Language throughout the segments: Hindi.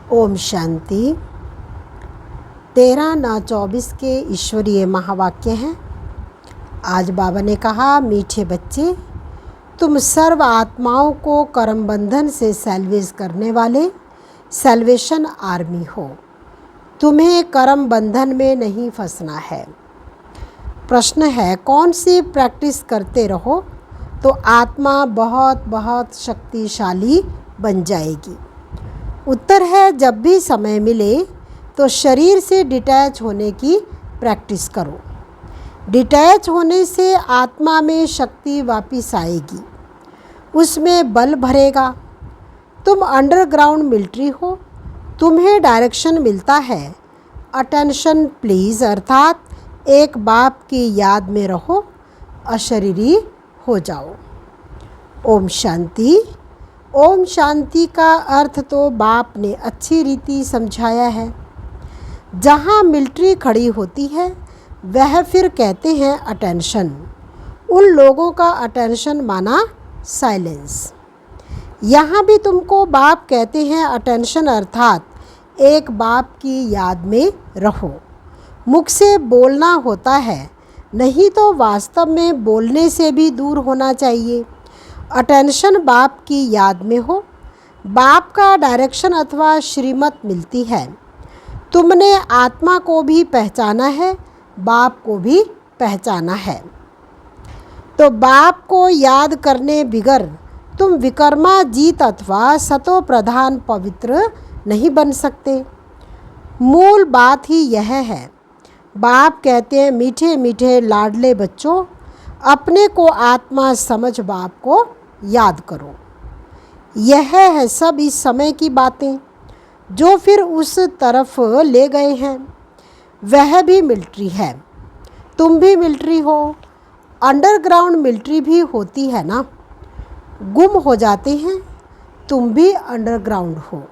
ओम शांति। 13/9/24 के ईश्वरीय महावाक्य हैं। आज बाबा ने कहा, मीठे बच्चे, तुम सर्व आत्माओं को कर्म बंधन से सैल्वेज करने वाले सैल्वेशन आर्मी हो। तुम्हें कर्म बंधन में नहीं फंसना है। प्रश्न है, कौन सी प्रैक्टिस करते रहो तो आत्मा बहुत बहुत शक्तिशाली बन जाएगी। उत्तर है, जब भी समय मिले तो शरीर से डिटैच होने की प्रैक्टिस करो। डिटैच होने से आत्मा में शक्ति वापस आएगी, उसमें बल भरेगा। तुम अंडरग्राउंड मिलिट्री हो, तुम्हें डायरेक्शन मिलता है। अटेंशन प्लीज़, अर्थात एक बाप की याद में रहो, अशरीरी हो जाओ। ओम शांति। ओम शांति का अर्थ तो बाप ने अच्छी रीति समझाया है। जहाँ मिलिट्री खड़ी होती है वह फिर कहते हैं अटेंशन। उन लोगों का अटेंशन माना साइलेंस। यहाँ भी तुमको बाप कहते हैं अटेंशन, अर्थात एक बाप की याद में रहो। मुख से बोलना होता है, नहीं तो वास्तव में बोलने से भी दूर होना चाहिए। अटेंशन बाप की याद में हो। बाप का डायरेक्शन अथवा श्रीमत मिलती है। तुमने आत्मा को भी पहचाना है, बाप को भी पहचाना है। तो बाप को याद करने बिगर तुम विकर्मा जीत अथवा सतो प्रधान पवित्र नहीं बन सकते। मूल बात ही यह है। बाप कहते हैं, मीठे मीठे लाडले बच्चों, अपने को आत्मा समझ बाप को याद करो। यह है सब इस समय की बातें जो फिर उस तरफ ले गए हैं। वह भी मिलिट्री है, तुम भी मिलिट्री हो। अंडरग्राउंड मिलिट्री भी होती है ना। गुम हो जाते हैं, तुम भी अंडरग्राउंड हो।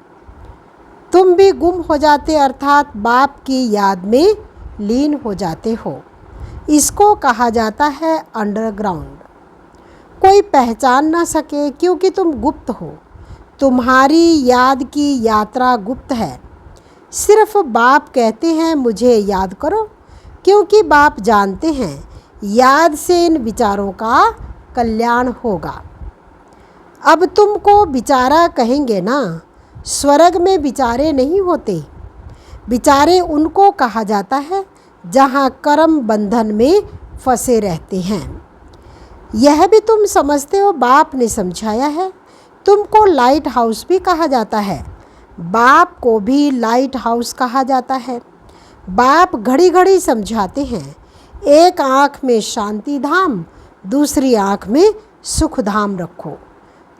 तुम भी गुम हो जाते, अर्थात बाप की याद में लीन हो जाते हो। इसको कहा जाता है अंडरग्राउंड। कोई पहचान ना सके क्योंकि तुम गुप्त हो। तुम्हारी याद की यात्रा गुप्त है। सिर्फ बाप कहते हैं मुझे याद करो, क्योंकि बाप जानते हैं याद से इन विचारों का कल्याण होगा। अब तुमको विचारा कहेंगे ना। स्वर्ग में विचारे नहीं होते। विचारे उनको कहा जाता है जहाँ कर्म बंधन में फंसे रहते हैं। यह भी तुम समझते हो, बाप ने समझाया है। तुमको लाइट हाउस भी कहा जाता है, बाप को भी लाइट हाउस कहा जाता है। बाप घड़ी घड़ी समझाते हैं, एक आँख में शांति धाम, दूसरी आँख में सुख धाम रखो।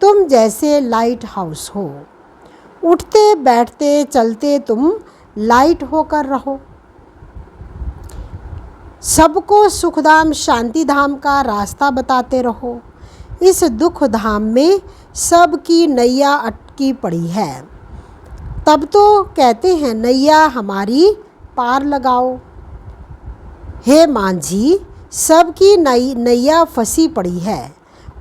तुम जैसे लाइट हाउस हो, उठते बैठते चलते तुम लाइट होकर रहो। सबको सुखधाम शांति धाम का रास्ता बताते रहो। इस दुख धाम में सबकी नैया अटकी पड़ी है। तब तो कहते हैं, नैया हमारी पार लगाओ। हे मांझी, सबकी नैया फंसी पड़ी है,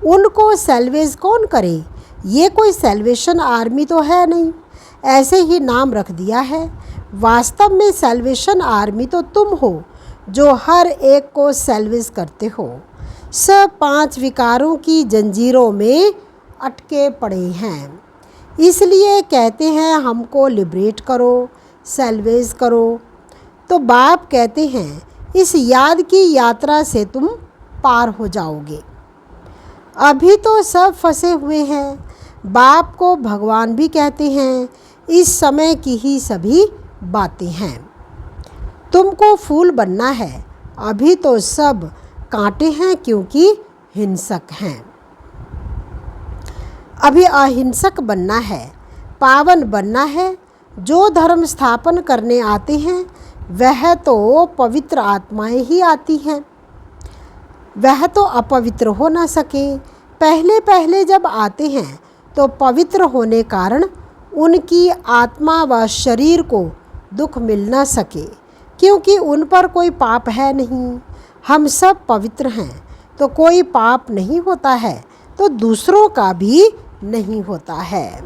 उनको सैल्वेज कौन करे। ये कोई सैल्वेशन आर्मी तो है नहीं, ऐसे ही नाम रख दिया है। वास्तव में सैल्वेशन आर्मी तो तुम हो जो हर एक को सैल्वेज करते हो। सब 5 विकारों की जंजीरों में अटके पड़े हैं। इसलिए कहते हैं हमको लिबरेट करो, सैल्वेज करो। तो बाप कहते हैं इस याद की यात्रा से तुम पार हो जाओगे। अभी तो सब फंसे हुए हैं। बाप को भगवान भी कहते हैं। इस समय की ही सभी बातें हैं। तुमको फूल बनना है, अभी तो सब कांटे हैं क्योंकि हिंसक हैं। अभी अहिंसक बनना है, पावन बनना है। जो धर्म स्थापन करने आते हैं वह तो पवित्र आत्माएं ही आती हैं, वह तो अपवित्र हो ना सके। पहले पहले जब आते हैं तो पवित्र होने कारण उनकी आत्मा व शरीर को दुख मिल ना सके, क्योंकि उन पर कोई पाप है नहीं। हम सब पवित्र हैं तो कोई पाप नहीं होता है, तो दूसरों का भी नहीं होता है।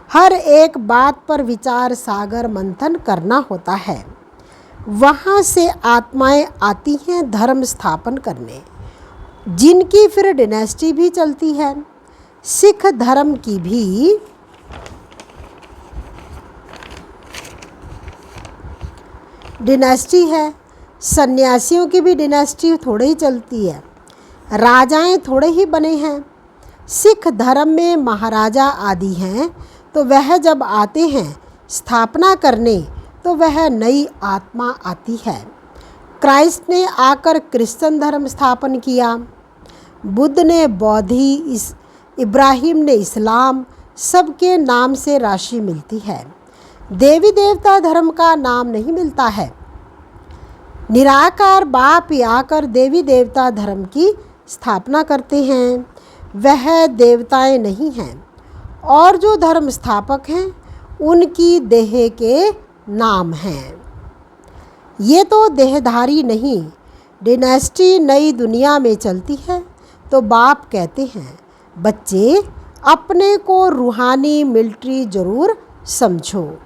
हर एक बात पर विचार सागर मंथन करना होता है। वहाँ से आत्माएं आती हैं धर्म स्थापन करने, जिनकी फिर डिनेस्टी भी चलती है। सिख धर्म की भी डिनेस्टी है, सन्यासियों की भी डिनेस्टी थोड़े ही चलती है, राजाएं थोड़े ही बने हैं। सिख धर्म में महाराजा आदि हैं, तो वह जब आते हैं स्थापना करने तो वह नई आत्मा आती है। क्राइस्ट ने आकर क्रिश्चियन धर्म स्थापन किया, बुद्ध ने बौद्धी, इब्राहिम ने इस्लाम, सबके नाम से राशि मिलती है। देवी देवता धर्म का नाम नहीं मिलता है। निराकार बाप ही आकर देवी देवता धर्म की स्थापना करते हैं, वह देवताएं नहीं हैं। और जो धर्म स्थापक हैं उनकी देह के नाम हैं। ये तो देहधारी नहीं। डिनेस्टी नई दुनिया में चलती है तो बाप कहते हैं, बच्चे अपने को रूहानी मिलिट्री जरूर समझो।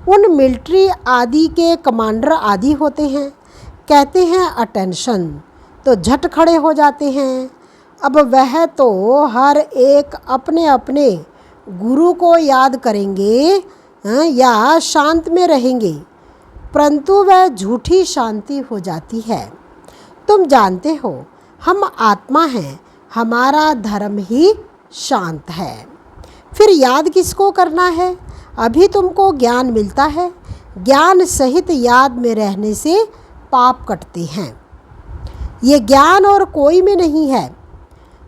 उन मिलिट्री आदि के कमांडर आदि होते हैं, कहते हैं अटेंशन, तो झट खड़े हो जाते हैं। अब वह तो हर एक अपने अपने गुरु को याद करेंगे या शांत में रहेंगे, परंतु वह झूठी शांति हो जाती है। तुम जानते हो हम आत्मा हैं, हमारा धर्म ही शांत है। फिर याद किसको करना है? अभी तुमको ज्ञान मिलता है, ज्ञान सहित याद में रहने से पाप कटते हैं। ये ज्ञान और कोई में नहीं है।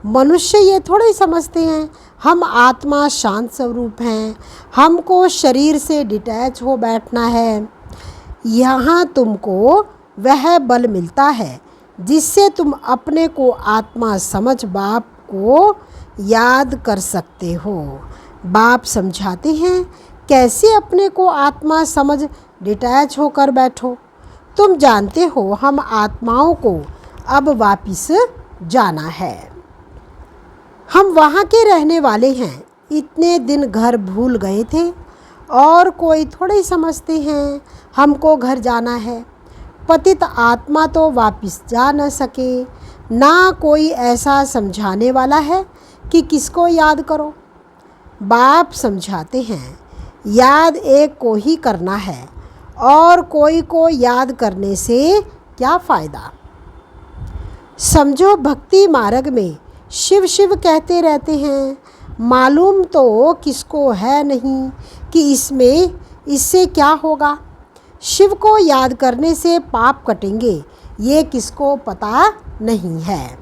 मनुष्य ये थोड़े समझते हैं हम आत्मा शांत स्वरूप हैं, हमको शरीर से डिटैच हो बैठना है। यहाँ तुमको वह बल मिलता है जिससे तुम अपने को आत्मा समझ बाप को याद कर सकते हो। बाप समझाते हैं कैसे अपने को आत्मा समझ डिटैच होकर बैठो। तुम जानते हो हम आत्माओं को अब वापिस जाना है। हम वहाँ के रहने वाले हैं। इतने दिन घर भूल गए थे और कोई थोड़े ही समझते हैं हमको घर जाना है। पतित आत्मा तो वापिस जा न सके, ना कोई ऐसा समझाने वाला है कि किसको याद करो। बाप समझाते हैं याद एक को ही करना है और कोई को याद करने से क्या फ़ायदा। समझो भक्ति मार्ग में शिव शिव कहते रहते हैं, मालूम तो किसको है नहीं कि इससे क्या होगा। शिव को याद करने से पाप कटेंगे, ये किसको पता नहीं है।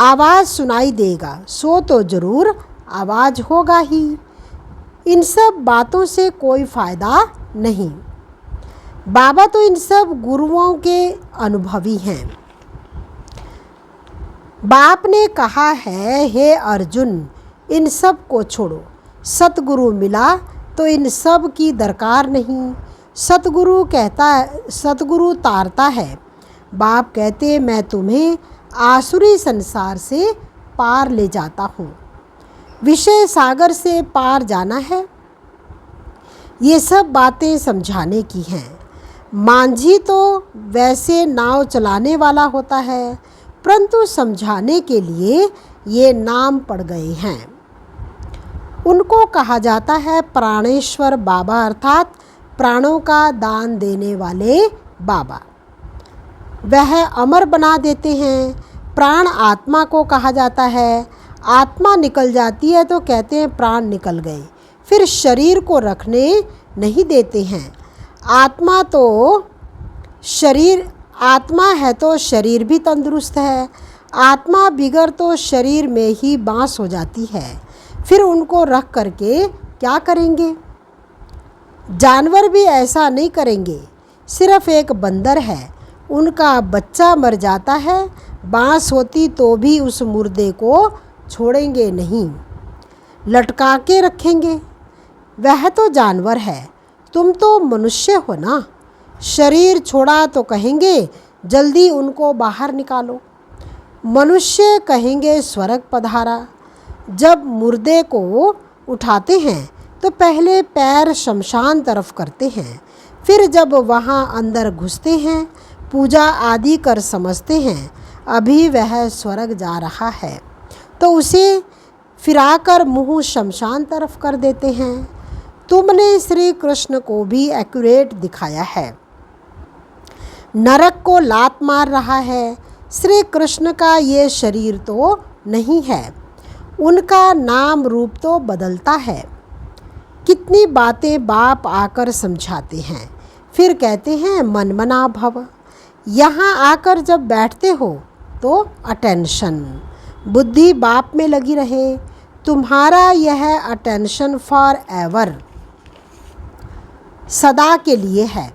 आवाज़ सुनाई देगा सो तो ज़रूर आवाज़ होगा ही। इन सब बातों से कोई फ़ायदा नहीं। बाबा तो इन सब गुरुओं के अनुभवी हैं। बाप ने कहा है, हे अर्जुन इन सब को छोड़ो, सतगुरु मिला तो इन सब की दरकार नहीं। सतगुरु तारता है। बाप कहते मैं तुम्हें आसुरी संसार से पार ले जाता हूँ। विषय सागर से पार जाना है। ये सब बातें समझाने की हैं। मांझी तो वैसे नाव चलाने वाला होता है, परंतु समझाने के लिए ये नाम पड़ गए हैं। उनको कहा जाता है प्राणेश्वर बाबा, अर्थात प्राणों का दान देने वाले बाबा। वह अमर बना देते हैं। प्राण आत्मा को कहा जाता है। आत्मा निकल जाती है तो कहते हैं प्राण निकल गए, फिर शरीर को रखने नहीं देते हैं। आत्मा है तो शरीर भी तंदुरुस्त है। आत्मा बिगड़ तो शरीर में ही बांस हो जाती है, फिर उनको रख करके क्या करेंगे। जानवर भी ऐसा नहीं करेंगे। सिर्फ एक बंदर है, उनका बच्चा मर जाता है, बांस होती तो भी उस मुर्दे को छोड़ेंगे नहीं, लटका के रखेंगे। वह तो जानवर है, तुम तो मनुष्य हो ना। शरीर छोड़ा तो कहेंगे जल्दी उनको बाहर निकालो। मनुष्य कहेंगे स्वर्ग पधारा। जब मुर्दे को उठाते हैं तो पहले पैर शमशान तरफ करते हैं, फिर जब वहाँ अंदर घुसते हैं, पूजा आदि कर समझते हैं अभी वह स्वर्ग जा रहा है, तो उसे फिराकर मुँह शमशान तरफ कर देते हैं। तुमने श्री कृष्ण को भी एक्यूरेट दिखाया है। नरक को लात मार रहा है। श्री कृष्ण का ये शरीर तो नहीं है, उनका नाम रूप तो बदलता है। कितनी बातें बाप आकर समझाते हैं, फिर कहते हैं मन मना भव। यहाँ आकर जब बैठते हो तो अटेंशन, बुद्धि बाप में लगी रहे। तुम्हारा यह अटेंशन फॉर एवर, सदा के लिए है।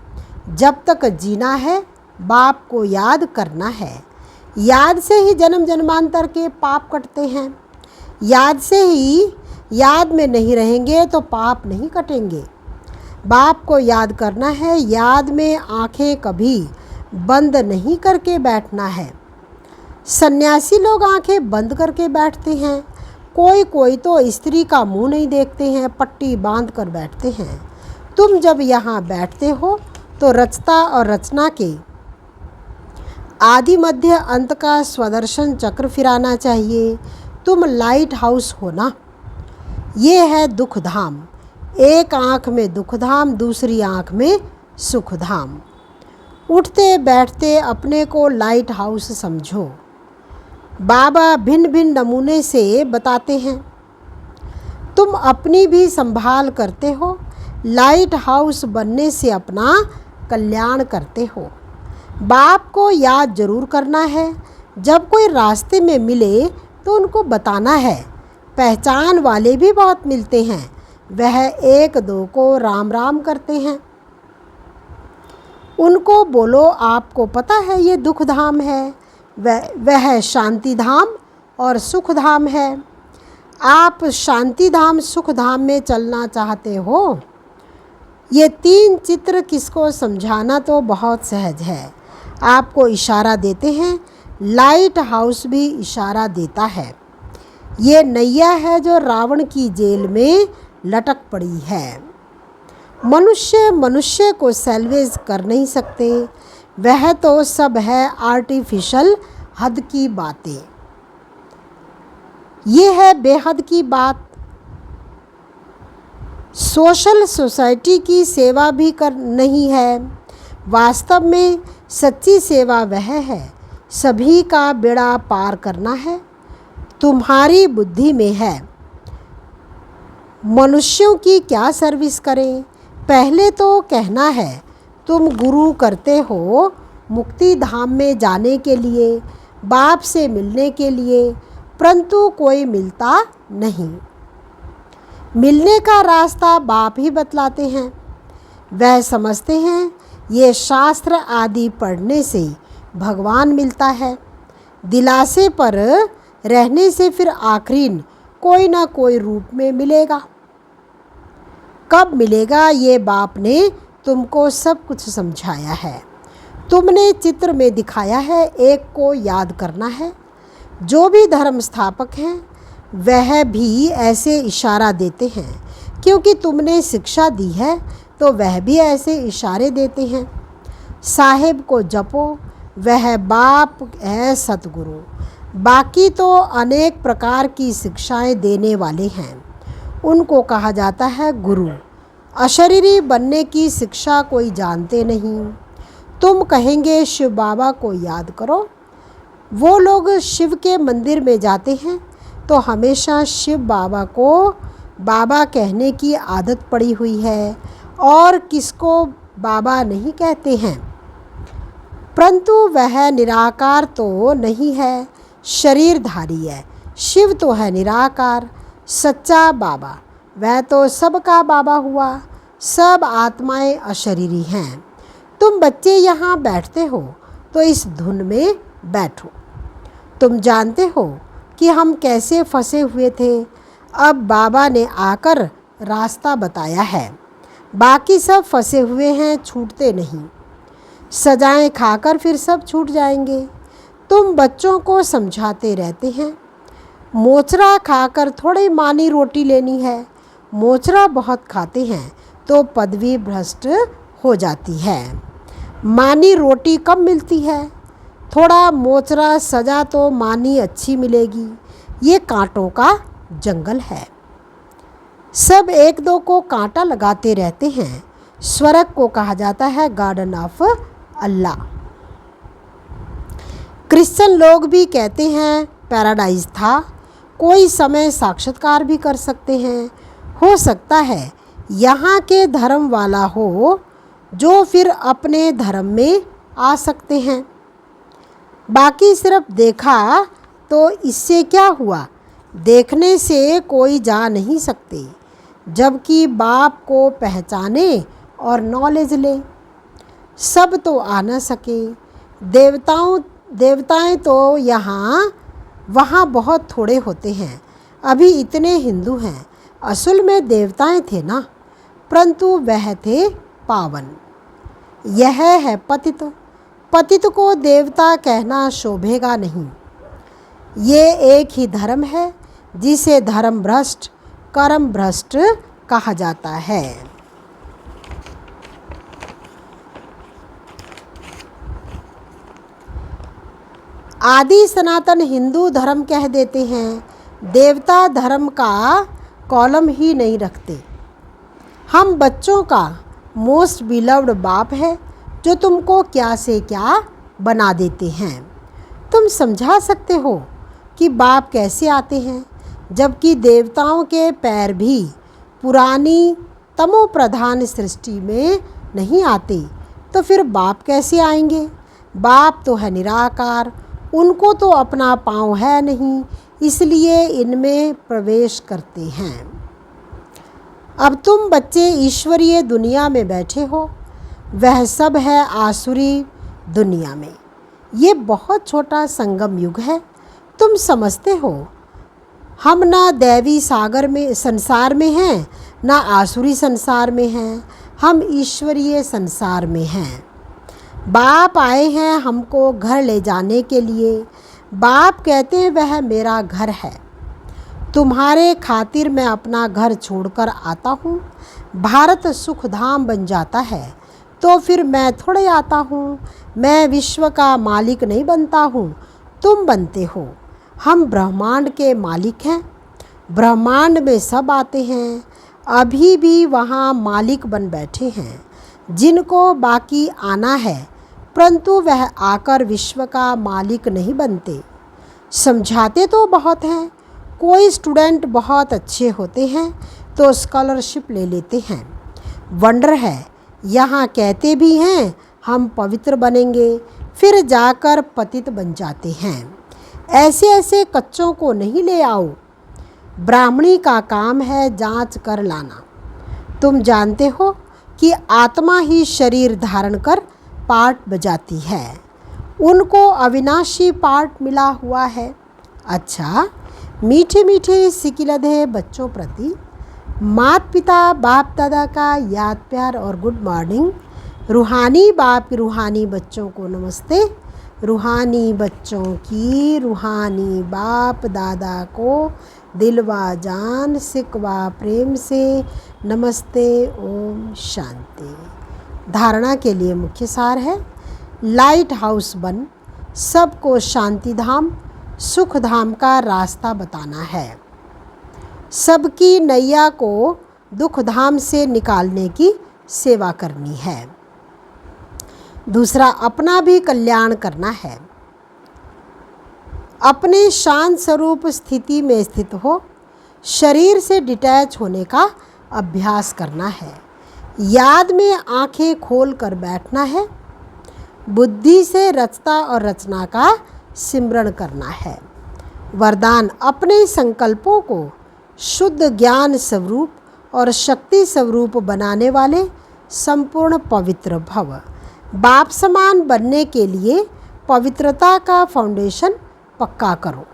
जब तक जीना है बाप को याद करना है। याद से ही जन्म जन्मांतर के पाप कटते हैं। याद से ही, याद में नहीं रहेंगे तो पाप नहीं कटेंगे। बाप को याद करना है। याद में आंखें कभी बंद नहीं करके बैठना है। सन्यासी लोग आंखें बंद करके बैठते हैं। कोई कोई तो स्त्री का मुंह नहीं देखते हैं, पट्टी बांध कर बैठते हैं। तुम जब यहाँ बैठते हो तो रचता और रचना के आदि मध्य अंत का स्वदर्शन चक्र फिराना चाहिए। तुम लाइट हाउस हो ना। ये है दुख धाम। एक आँख में दुख धाम, दूसरी आँख में सुख धाम। उठते बैठते अपने को लाइट हाउस समझो। बाबा भिन्न भिन्न नमूने से बताते हैं। तुम अपनी भी संभाल करते हो। लाइट हाउस बनने से अपना कल्याण करते हो। बाप को याद जरूर करना है। जब कोई रास्ते में मिले तो उनको बताना है। पहचान वाले भी बहुत मिलते हैं, वह एक दो को राम राम करते हैं। उनको बोलो आपको पता है ये दुख धाम है, वह शांति धाम और सुख धाम है। आप शांति धाम सुख धाम में चलना चाहते हो। ये तीन चित्र किसको समझाना तो बहुत सहज है। आपको इशारा देते हैं। लाइट हाउस भी इशारा देता है। ये नैया है जो रावण की जेल में लटक पड़ी है। मनुष्य मनुष्य को सैल्वेज कर नहीं सकते। वह तो सब है आर्टिफिशियल हद की बातें। ये है बेहद की बात। सोशल सोसाइटी की सेवा भी कर नहीं है। वास्तव में सच्ची सेवा वह है, सभी का बेड़ा पार करना है। तुम्हारी बुद्धि में है। मनुष्यों की क्या सर्विस करें। पहले तो कहना है तुम गुरु करते हो मुक्ति धाम में जाने के लिए, बाप से मिलने के लिए, परंतु कोई मिलता नहीं। मिलने का रास्ता बाप ही बतलाते हैं। वह समझते हैं ये शास्त्र आदि पढ़ने से भगवान मिलता है। दिलासे पर रहने से फिर आखिरीन कोई ना कोई रूप में मिलेगा। कब मिलेगा ये बाप ने तुमको सब कुछ समझाया है। तुमने चित्र में दिखाया है। एक को याद करना है। जो भी धर्म स्थापक हैं वह भी ऐसे इशारा देते हैं, क्योंकि तुमने शिक्षा दी है तो वह भी ऐसे इशारे देते हैं। साहिब को जपो, वह बाप है सतगुरु। बाकी तो अनेक प्रकार की शिक्षाएं देने वाले हैं, उनको कहा जाता है गुरु। अशरीरी बनने की शिक्षा कोई जानते नहीं। तुम कहेंगे शिव बाबा को याद करो। वो लोग शिव के मंदिर में जाते हैं तो हमेशा शिव बाबा को बाबा कहने की आदत पड़ी हुई है और किसको बाबा नहीं कहते हैं। परंतु वह निराकार तो नहीं है, शरीरधारी है। शिव तो है निराकार, सच्चा बाबा। वह तो सबका बाबा हुआ। सब आत्माएं अशरीरी हैं। तुम बच्चे यहाँ बैठते हो तो इस धुन में बैठो। तुम जानते हो कि हम कैसे फंसे हुए थे। अब बाबा ने आकर रास्ता बताया है। बाकी सब फंसे हुए हैं, छूटते नहीं। सजाएं खाकर फिर सब छूट जाएंगे। तुम बच्चों को समझाते रहते हैं। मोचरा खाकर थोड़ी मानी रोटी लेनी है, मोचरा बहुत खाते हैं तो पदवी भ्रष्ट हो जाती है। मानी रोटी कब मिलती है? थोड़ा मोचरा सजा तो मानी अच्छी मिलेगी। ये कांटों का जंगल है। सब एक दो को कांटा लगाते रहते हैं। स्वर्ग को कहा जाता है गार्डन ऑफ अल्लाह। क्रिश्चियन लोग भी कहते हैं पैराडाइज था। कोई समय साक्षात्कार भी कर सकते हैं। हो सकता है यहाँ के धर्म वाला हो जो फिर अपने धर्म में आ सकते हैं। बाकी सिर्फ देखा तो इससे क्या हुआ? देखने से कोई जा नहीं सकते, जबकि बाप को पहचाने और नॉलेज ले। सब तो आ न सके। देवताएं तो यहाँ वहाँ बहुत थोड़े होते हैं। अभी इतने हिंदू हैं। असल में देवताएं थे ना, परंतु वह थे पावन। यह है पतित। पतित को देवता कहना शोभेगा नहीं। ये एक ही धर्म है जिसे धर्म भ्रष्ट, कर्म भ्रष्ट कहा जाता है। आदि सनातन हिंदू धर्म कह देते हैं। देवता धर्म का कॉलम ही नहीं रखते। हम बच्चों का मोस्ट बिलव्ड बाप है जो तुमको क्या से क्या बना देते हैं। तुम समझा सकते हो कि बाप कैसे आते हैं, जबकि देवताओं के पैर भी पुरानी तमो प्रधान सृष्टि में नहीं आते, तो फिर बाप कैसे आएंगे? बाप तो है निराकार, उनको तो अपना पाँव है नहीं, इसलिए इनमें प्रवेश करते हैं। अब तुम बच्चे ईश्वरीय दुनिया में बैठे हो, वह सब है आसुरी दुनिया में। ये बहुत छोटा संगम युग है। तुम समझते हो हम ना दैवी सागर में संसार में हैं, ना आसुरी संसार में हैं। हम ईश्वरीय संसार में हैं। बाप आए हैं हमको घर ले जाने के लिए। बाप कहते हैं वह मेरा घर है। तुम्हारे खातिर मैं अपना घर छोड़कर आता हूँ। भारत सुखधाम बन जाता है तो फिर मैं थोड़े आता हूँ। मैं विश्व का मालिक नहीं बनता हूँ, तुम बनते हो। हम ब्रह्मांड के मालिक हैं। ब्रह्मांड में सब आते हैं। अभी भी वहाँ मालिक बन बैठे हैं जिनको बाकी आना है, परंतु वह आकर विश्व का मालिक नहीं बनते। समझाते तो बहुत हैं। कोई स्टूडेंट बहुत अच्छे होते हैं तो स्कॉलरशिप ले लेते हैं। वंडर है, यहाँ कहते भी हैं हम पवित्र बनेंगे, फिर जाकर पतित बन जाते हैं। ऐसे ऐसे कच्चों को नहीं ले आओ। ब्राह्मणी का काम है जांच कर लाना। तुम जानते हो कि आत्मा ही शरीर धारण कर पार्ट बजाती है। उनको अविनाशी पार्ट मिला हुआ है। अच्छा, मीठे मीठे सिकिलधे बच्चों प्रति माता पिता बाप दादा का याद प्यार और गुड मॉर्निंग। रूहानी बाप रूहानी बच्चों को नमस्ते। रूहानी बच्चों की रूहानी बाप दादा को दिलवा जान सिकवा प्रेम से नमस्ते। ओम शांति। धारणा के लिए मुख्य सार है, लाइट हाउस बन सबको शांति धाम सुख धाम का रास्ता बताना है। सबकी नैया को दुख धाम से निकालने की सेवा करनी है। दूसरा, अपना भी कल्याण करना है। अपने शांत स्वरूप स्थिति में स्थित हो, शरीर से डिटैच होने का अभ्यास करना है। याद में आंखें खोल कर बैठना है। बुद्धि से रचता और रचना का सिमरण करना है। वरदान, अपने संकल्पों को शुद्ध ज्ञान स्वरूप और शक्ति स्वरूप बनाने वाले संपूर्ण पवित्र भव। बाप समान बनने के लिए पवित्रता का फाउंडेशन पक्का करो।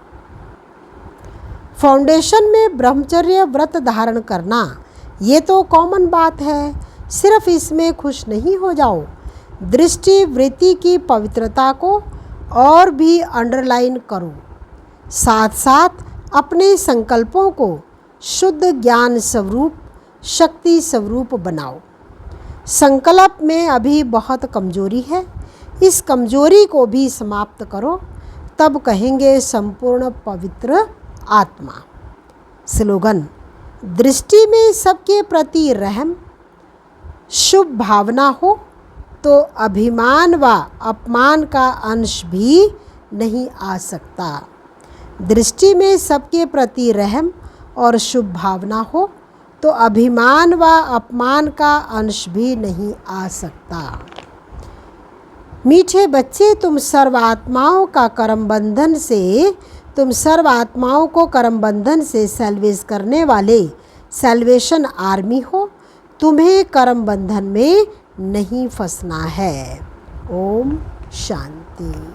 फाउंडेशन में ब्रह्मचर्य व्रत धारण करना, ये तो कॉमन बात है, सिर्फ इसमें खुश नहीं हो जाओ। दृष्टि वृत्ति की पवित्रता को और भी अंडरलाइन करो। साथ साथ अपने संकल्पों को शुद्ध ज्ञान स्वरूप शक्ति स्वरूप बनाओ। संकल्प में अभी बहुत कमजोरी है, इस कमजोरी को भी समाप्त करो, तब कहेंगे संपूर्ण पवित्र आत्मा। स्लोगन: दृष्टि में सबके प्रति रहम, शुभ भावना हो तो अभिमान व अपमान का अंश भी नहीं आ सकता। दृष्टि में सबके प्रति रहम और शुभ भावना हो तो अभिमान व अपमान का अंश भी नहीं आ सकता। मीठे बच्चे, तुम सर्व आत्माओं को कर्म बंधन से सेल्वेज करने वाले सेल्वेशन आर्मी हो। तुम्हें कर्म बंधन में नहीं फंसना है। ओम शांति।